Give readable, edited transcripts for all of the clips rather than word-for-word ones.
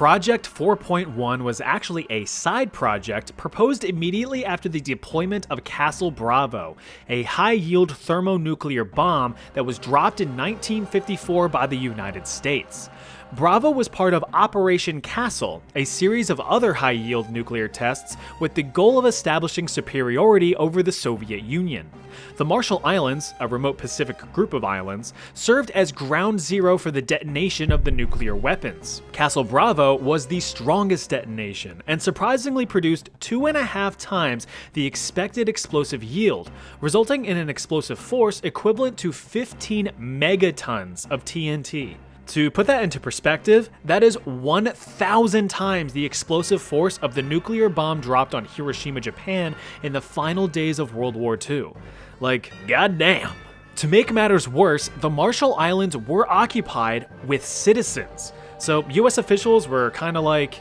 Project 4.1 was actually a side project proposed immediately after the deployment of Castle Bravo, a high-yield thermonuclear bomb that was dropped in 1954 by the United States. Bravo was part of Operation Castle, a series of other high-yield nuclear tests with the goal of establishing superiority over the Soviet Union. The Marshall Islands, a remote Pacific group of islands, served as ground zero for the detonation of the nuclear weapons. Castle Bravo was the strongest detonation and surprisingly produced 2.5 times the expected explosive yield, resulting in an explosive force equivalent to 15 megatons of TNT. To put that into perspective, that is 1,000 times the explosive force of the nuclear bomb dropped on Hiroshima, Japan in the final days of World War II. Like, goddamn. To make matters worse, the Marshall Islands were occupied with citizens. So US officials were kind of like,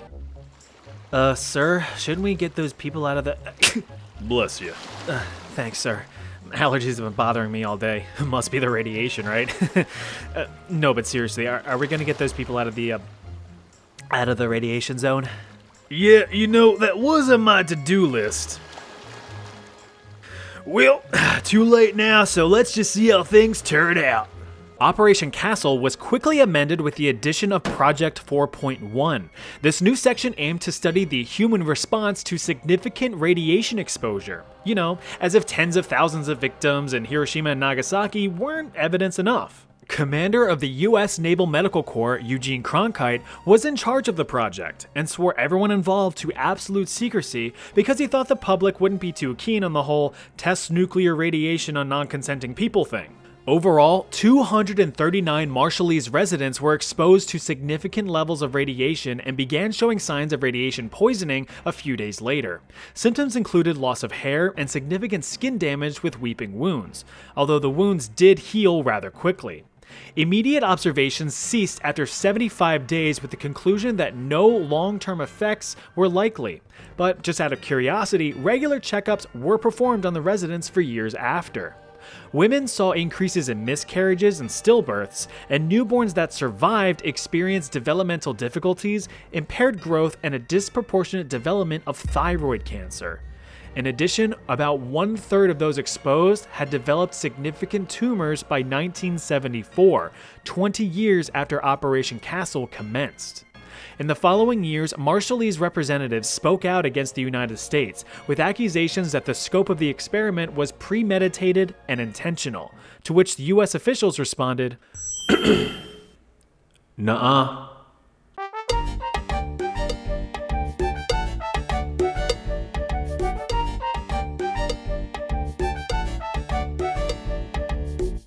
sir, shouldn't we get those people out of the... Bless you. Thanks, sir. Allergies have been bothering me all day. Must be the radiation, right? No, but seriously, are we gonna get those people out of the radiation zone? Yeah, you know, that was on my to-do list. Well, too late now, so let's just see how things turn out. Operation Castle was quickly amended with the addition of Project 4.1. This new section aimed to study the human response to significant radiation exposure. You know, as if tens of thousands of victims in Hiroshima and Nagasaki weren't evidence enough. Commander of the US Naval Medical Corps, Eugene Cronkite, was in charge of the project and swore everyone involved to absolute secrecy because he thought the public wouldn't be too keen on the whole test nuclear radiation on non-consenting people thing. Overall, 239 Marshallese residents were exposed to significant levels of radiation and began showing signs of radiation poisoning a few days later. Symptoms included loss of hair and significant skin damage with weeping wounds, although the wounds did heal rather quickly. Immediate observations ceased after 75 days with the conclusion that no long-term effects were likely, but just out of curiosity, regular checkups were performed on the residents for years after. Women saw increases in miscarriages and stillbirths, and newborns that survived experienced developmental difficulties, impaired growth, and a disproportionate development of thyroid cancer. In addition, about 1/3 of those exposed had developed significant tumors by 1974, 20 years after Operation Castle commenced. In the following years, Marshallese representatives spoke out against the United States with accusations that the scope of the experiment was premeditated and intentional, to which the US officials responded, "Nuh-uh,